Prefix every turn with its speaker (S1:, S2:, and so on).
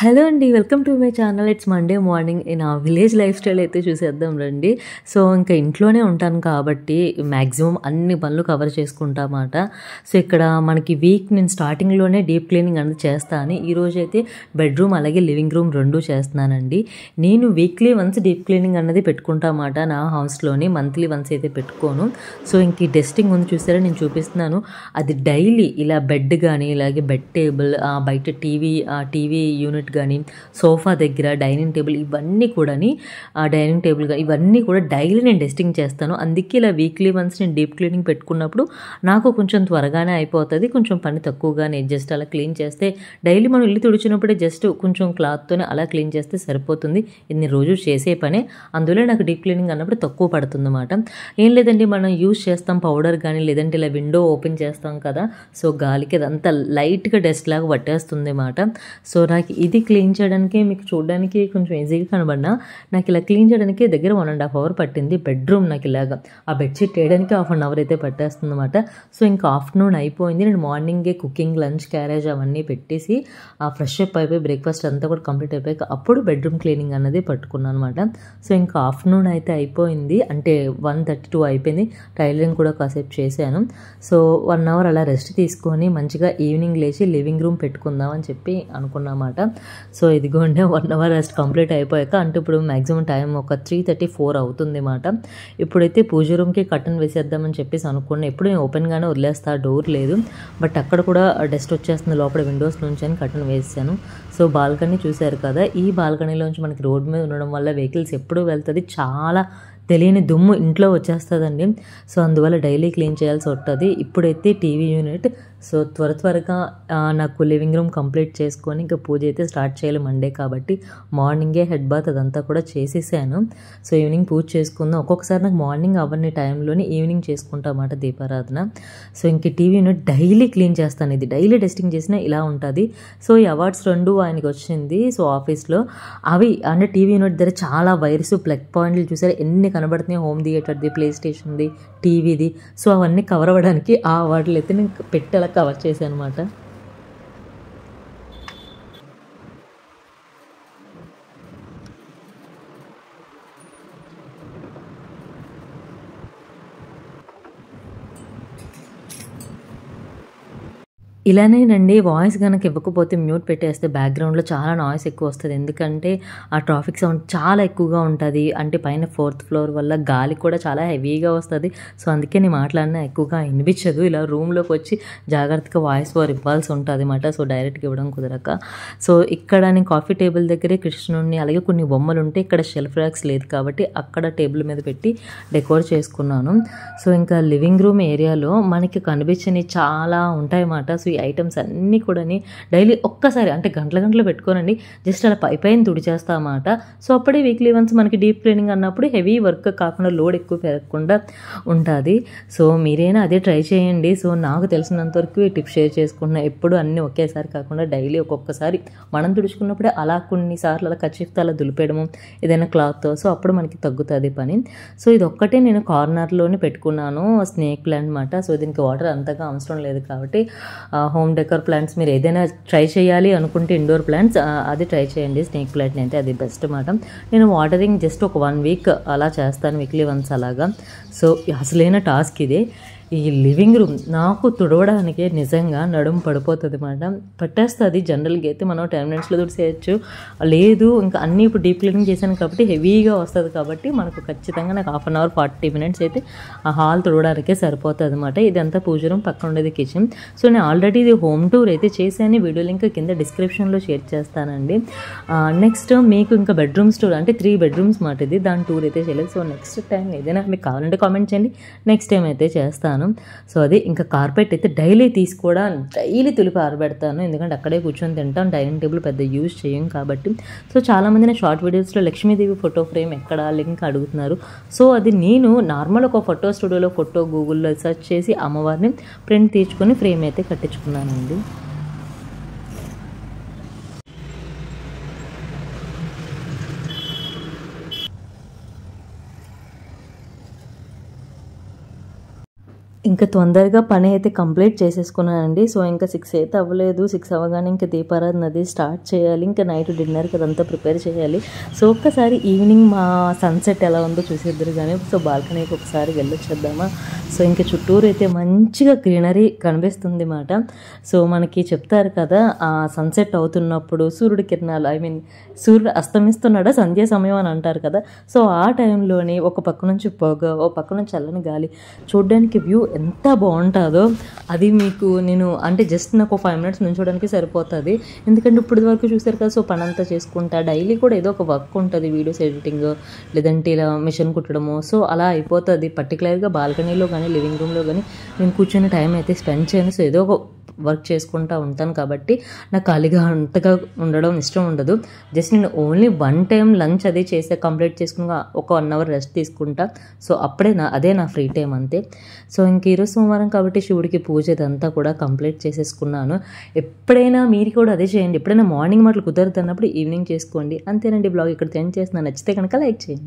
S1: Hello అండి. Welcome to my channel. It's Monday morning. నా village life style అయితే చూసేద్దాం రండి. సో, ఇంకా ఇంట్లోనే ఉంటాను కాబట్టి మ్యాక్సిమం అన్ని పనులు కవర్ చేసుకుంటామాట. సో, ఇక్కడ మనకి వీక్ నేను స్టార్టింగ్‌లోనే డీప్ క్లీనింగ్ అనేది చేస్తాను. ఈరోజైతే బెడ్‌రూమ్ అలాగే లివింగ్ రూమ్ 2 చేస్తున్నానండి. నేను వీక్లీ వన్స్ డీప్ క్లీనింగ్ అన్నది పెట్టుకుంటామాట నా హౌస్‌లోని. మంత్లీ వన్స్ అయితే పెట్టుకోను. సో, ఇంక ఈ డస్టింగ్ ఉంది చూసారా, నేను చూపిస్తున్నాను. అది డైలీ ఇలా బెడ్ గానీ, ఇలాగే బెడ్ టేబుల్, బయట టీవీ యూనిట్ కానీ, సోఫా దగ్గర, డైనింగ్ టేబుల్ ఇవన్నీ కూడాని డైనింగ్ టేబుల్ ఇవన్నీ కూడా డైలీ నేను డస్టింగ్ చేస్తాను. అందుకే ఇలా వీక్లీ వన్స్ నేను డీప్ క్లీనింగ్ పెట్టుకున్నప్పుడు నాకు కొంచెం త్వరగానే అయిపోతుంది. కొంచెం పని తక్కువగానే జస్ట్ అలా క్లీన్ చేస్తే డైలీ మనం ఇల్లు తుడిచినప్పుడే జస్ట్ కొంచెం క్లాత్తోనే అలా క్లీన్ చేస్తే సరిపోతుంది. ఇది రోజు చేసే పనే. అందులో నాకు డీప్ క్లీనింగ్ అన్నప్పుడు తక్కువ పడుతుంది అన్నమాట. ఏం లేదండి, మనం యూజ్ చేస్తాం పౌడర్ కానీ, లేదంటే ఇలా విండో ఓపెన్ చేస్తాం కదా, సో గాలికి అదంతా లైట్గా డస్ట్ లాగా పట్టేస్తుంది అన్నమాట. సో నాకు ఇది క్లీన్ చేయడానికి మీకు చూడడానికి కొంచెం ఈజీగా కనబడినా నాకు ఇలా క్లీన్ చేయడానికి దగ్గర 1.5 అవర్ పట్టింది. బెడ్రూమ్ నాకు ఇలాగా ఆ బెడ్షీట్ వేయడానికి 1/2 అవర్ అయితే పట్టేస్తుంది అనమాట. సో ఇంకా ఆఫ్టర్నూన్ అయిపోయింది. నేను మార్నింగే కుకింగ్, లంచ్, క్యారేజ్ అవన్నీ పెట్టేసి ఫ్రెష్ అప్ అయిపోయి బ్రేక్ఫాస్ట్ అంతా కూడా కంప్లీట్ అయిపోయాక అప్పుడు బెడ్రూమ్ క్లీనింగ్ అన్నది పట్టుకున్నాను అనమాట. సో ఇంకా ఆఫ్టర్నూన్ అయితే అయిపోయింది, అంటే 1:32 అయిపోయింది. టైలరింగ్ కూడా కాసేపు చేశాను. సో 1 అవర్ అలా రెస్ట్ తీసుకొని మంచిగా ఈవినింగ్ లేచి లివింగ్ రూమ్ పెట్టుకుందాం అని చెప్పి అనుకున్నమాట. సో ఇదిగోండి 1 అవర్ రెస్ట్ కంప్లీట్ అయిపోయాక, అంటే ఇప్పుడు మ్యాక్సిమం టైం ఒక 3:34 అవుతుంది అన్నమాట. ఇప్పుడైతే పూజ రూమ్కి కర్టన్ వేసేద్దామని చెప్పేసి అనుకున్నా. ఎప్పుడు నేను ఓపెన్గానే వదిలేస్తా, డోర్ లేదు, బట్ అక్కడ కూడా డస్ట్ వచ్చేస్తుంది లోపల విండోస్ నుంచి అని కర్టన్ వేసాను. సో బాల్కనీ చూశారు కదా, ఈ బాల్కనీలోంచి మనకి రోడ్ మీద ఉండడం వల్ల వెహికల్స్ ఎప్పుడు వెళ్తుంది, చాలా తెలియని దుమ్ము ఇంట్లో వచ్చేస్తుందండి. సో అందువల్ల డైలీ క్లీన్ చేయాల్సి ఉంటుంది. ఇప్పుడైతే టీవీ యూనిట్, సో త్వరగా నాకు లివింగ్ రూమ్ కంప్లీట్ చేసుకొని ఇంకా పూజ అయితే స్టార్ట్ చేయాలి మండే కాబట్టి మార్నింగే హెడ్ బాత్ అదంతా కూడా చేసేసాను. సో ఈవినింగ్ పూజ చేసుకుందాం. ఒక్కొక్కసారి నాకు మార్నింగ్ అవన్నీ టైంలోనే ఈవినింగ్ చేసుకుంటామాట దీపారాధన. సో ఇంక టీవీ యూనిట్ డైలీ క్లీన్ చేస్తాను. ఇది డైలీ టెస్టింగ్ చేసినా ఇలా ఉంటుంది. సో ఈ అవార్డ్స్ 2 ఆయనకి వచ్చింది. సో ఆఫీస్లో అవి అంటే టీవీ యూనిట్ దగ్గర చాలా వైర్స్, ప్లగ్ పాయింట్లు చూసారు ఎన్ని కనబడుతున్నాయి, హోమ్ థియేటర్ది, ప్లే స్టేషన్ది, టీవీది. సో అవన్నీ కవర్ అవ్వడానికి ఆ అవార్డులు అయితే నేను పెట్టి అలా కవర్ చేశాను అనమాట. ఇలానేనండి, వాయిస్ కనుక ఇవ్వకపోతే మ్యూట్ పెట్టేస్తే బ్యాక్గ్రౌండ్లో చాలా నాయిస్ ఎక్కువ వస్తుంది. ఎందుకంటే ఆ ట్రాఫిక్ సౌండ్ చాలా ఎక్కువగా ఉంటుంది. అంటే పైన 4th ఫ్లోర్ వల్ల గాలి కూడా చాలా హెవీగా వస్తుంది. సో అందుకే నేను మాట్లాడినా ఎక్కువగా వినిపించదు. ఇలా రూమ్లోకి వచ్చి జాగ్రత్తగా వాయిస్ ఓవర్ ఇవ్వాల్సి ఉంటుంది అన్నమాట. సో డైరెక్ట్గా ఇవ్వడం కుదరక. సో ఇక్కడ నేను కాఫీ టేబుల్ దగ్గరే కృష్ణుడిని అలాగే కొన్ని బొమ్మలు ఉంటే, ఇక్కడ షెల్ఫ్ ర్యాక్స్ లేదు కాబట్టి అక్కడ టేబుల్ మీద పెట్టి డెకోర్ చేసుకున్నాను. సో ఇంకా లివింగ్ రూమ్ ఏరియాలో మనకి కనిపించని చాలా ఉంటాయన్నమాట. సో ఈ ఐటమ్స్ అన్నీ కూడా డైలీ ఒక్కసారి, అంటే గంటలు పెట్టుకోనండి, జస్ట్ అలా పైన తుడిచేస్తా అన్నమాట. సో అప్పుడే వీక్లీ వన్స్ మనకి డీప్ క్లీనింగ్ అన్నప్పుడు హెవీ వర్క్ కాకుండా లోడ్ ఎక్కువ పెరగకుండా ఉంటుంది. సో మీరైనా అదే ట్రై చేయండి. సో నాకు తెలిసినంతవరకు ఈ టిప్ షేర్ చేసుకున్నా. ఎప్పుడు అన్నీ ఒకేసారి కాకుండా డైలీ ఒక్కొక్కసారి మనం తుడుచుకున్నప్పుడే అలా కొన్నిసార్లు అలా కచ్చిఫ్తో అలా దులిపేయడము ఏదైనా క్లాత్తో, సో అప్పుడు మనకి తగ్గుతుంది పని. సో ఇది ఒక్కటే నేను కార్నర్లోనే పెట్టుకున్నాను, స్నేక్ ప్లాంట్ అనమాట. సో దీనికి వాటర్ అంతగా అవసరం లేదు కాబట్టి హోమ్ డెకర్ ప్లాంట్స్ మీరు ఏదైనా ట్రై చేయాలి అనుకుంటే ఇండోర్ ప్లాంట్స్ అది ట్రై చేయండి. స్నేక్ ప్లాంట్ని అయితే అది బెస్ట్ అన్నమాట. నేను వాటరింగ్ జస్ట్ ఒక 1 వీక్ అలా చేస్తాను, వీక్లీ వన్స్ అలాగా. సో అసలైన టాస్క్ ఇదే. ఈ లివింగ్ రూమ్ నాకు తుడవడానికి నిజంగా నడుము పడిపోతుంది అన్నమాట. పట్టేస్తుంది. జనరల్గా అయితే మనం 10 మినిట్స్లో తుడిసేయచ్చు. లేదు ఇంకా అన్నీ ఇప్పుడు డీప్ క్లీనింగ్ చేశాను కాబట్టి హెవీగా వస్తుంది కాబట్టి మనకు ఖచ్చితంగా నాకు 1/2 అవర్ 40 మినిట్స్ అయితే ఆ హాల్ తుడవడానికే సరిపోతుంది అనమాట. ఇదంతా పూజ రూమ్, పక్కన ఉండేది కిచెన్. సో నేను ఆల్రెడీ ఇది హోమ్ టూర్ అయితే చేశాను. వీడియో లింక్ కింద డిస్క్రిప్షన్లో షేర్ చేస్తానండి. నెక్స్ట్ మీకు ఇంకా బెడ్రూమ్స్ టూర్, అంటే 3 బెడ్రూమ్స్ మాట ఇది, దాని టూర్ అయితే చేయలేదు. సో నెక్స్ట్ టైం ఏదైనా మీకు కావాలంటే కామెంట్ చేయండి, నెక్స్ట్ టైం అయితే చేస్తాను. సో అది ఇంకా కార్పెట్ అయితే డైలీ డైలీ తులిపి ఆరబెడతాను. ఎందుకంటే అక్కడే కూర్చొని తింటాం, డైనింగ్ టేబుల్ పెద్ద యూజ్ చేయం కాబట్టి. సో చాలామంది నా షార్ట్ వీడియోస్లో లక్ష్మీదేవి ఫోటో ఫ్రేమ్ ఎక్కడ లింక్ అడుగుతున్నారు. సో అది నేను నార్మల్ ఒక ఫోటో స్టూడియోలో గూగుల్లో సెర్చ్ చేసి అమ్మవారిని ప్రింట్ తీర్చుకొని ఫ్రేమ్ అయితే కట్టించుకున్నానండి. ఇంకా తొందరగా పని అయితే కంప్లీట్ చేసేసుకున్నానండి. సో ఇంకా 6 అయితే అవ్వలేదు. 6 అవ్వగానే ఇంకా దీపారాధన అది స్టార్ట్ చేయాలి. ఇంకా నైట్ డిన్నర్కి అదంతా ప్రిపేర్ చేయాలి. సో ఒక్కసారి ఈవినింగ్ మా సన్సెట్ ఎలా ఉందో చూసేద్దరు కానీ సో బాల్కనీకి ఒకసారి వెళ్ళొచ్చేద్దామా. సో ఇంకా చుట్టూరు అయితే మంచిగా గ్రీనరీ కనిపిస్తుంది అన్నమాట. సో మనకి చెప్తారు కదా ఆ సన్సెట్ అవుతున్నప్పుడు సూర్యుడి కిరణాలు సూర్యుడు అస్తమిస్తున్నాడా సంధ్యా సమయం అని అంటారు కదా. సో ఆ టైంలోని ఒక పక్క నుంచి పొగ, ఒక పక్క నుంచి చల్లని గాలి, చూడడానికి వ్యూ ఎంత బాగుంటుందో అది మీకు నేను అంటే జస్ట్ నాకు 5 minutes నుంచోడానికి సరిపోతుంది. ఎందుకంటే ఇప్పుడు వరకు చూసారు కదా. సో పని అంతా చేసుకుంటా డైలీ కూడా ఏదో ఒక వర్క్ ఉంటుంది, వీడియోస్ ఎడిటింగ్ లేదంటే ఇలా మిషన్ కుట్టడము. సో అలా అయిపోతుంది. పర్టికులర్గా బాల్కనీలో కానీ లివింగ్ రూమ్లో కానీ నేను కూర్చొని టైం అయితే స్పెండ్ చేయను. సో ఏదో ఒక వర్క్ చేసుకుంటూ ఉంటాను కాబట్టి నాకు ఖాళీగా అంతగా ఉండడం ఇష్టం ఉండదు. జస్ట్ నేను ఓన్లీ 1 time లంచ్ అది చేస్తే కంప్లీట్ చేసుకుని ఒక 1 hour రెస్ట్ తీసుకుంటా. సో అప్పుడే అదే నా ఫ్రీ టైం అంతే. సో ఇంక ఈరోజు సోమవారం కాబట్టి శివుడికి పూజ ఇదంతా కూడా కంప్లీట్ చేసేసుకున్నాను. ఎప్పుడైనా మీరు కూడా అదే చేయండి. ఎప్పుడైనా మార్నింగ్ మాటలు కుదరదు అన్నప్పుడు ఈవినింగ్ చేసుకోండి. అంతేనండి. బ్లాగ్ ఇక్కడ ఎండ్ చేస్తున్నాను. నచ్చితే కనుక లైక్ చేయండి.